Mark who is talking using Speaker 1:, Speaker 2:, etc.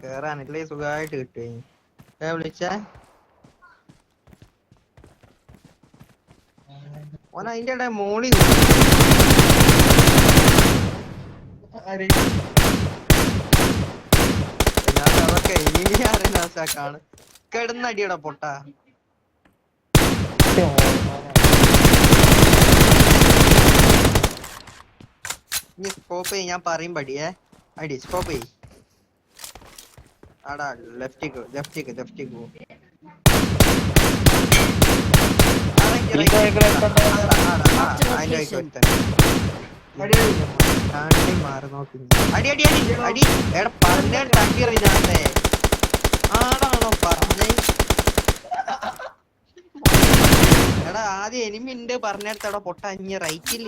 Speaker 1: കേറാനല്ലേ സുഖമായിട്ട് കിട്ടുവേ. വിളിച്ചേ ഓന അതിന്റെ ഇടയിൽ മോളി അതൊക്കെ ഇനി അറിയുന്ന അവസ്ഥക്കാണ് കിടന്നടിയടാ പൊട്ട. ഇനി സ്കോപ്പ് ചെയ്യ്, ഞാൻ പറയും പടിയേ. അടി സ്കോപ്പ് ചെയ്യ്. ആടാ ലെഫ്റ്റിക്ക് പോ. മാറി നോക്കി അടി അടി അടി അടി. എടാ പറഞ്ഞേ തട്ടി എറിഞ്ഞാന്നേ. ആടാണോ പറഞ്ഞേ? എടാ ആദ്യം എനിമിണ്ട് പറഞ്ഞെടുത്തവിടെ പൊട്ട. അഞ്ഞ് റൈറ്റിൽ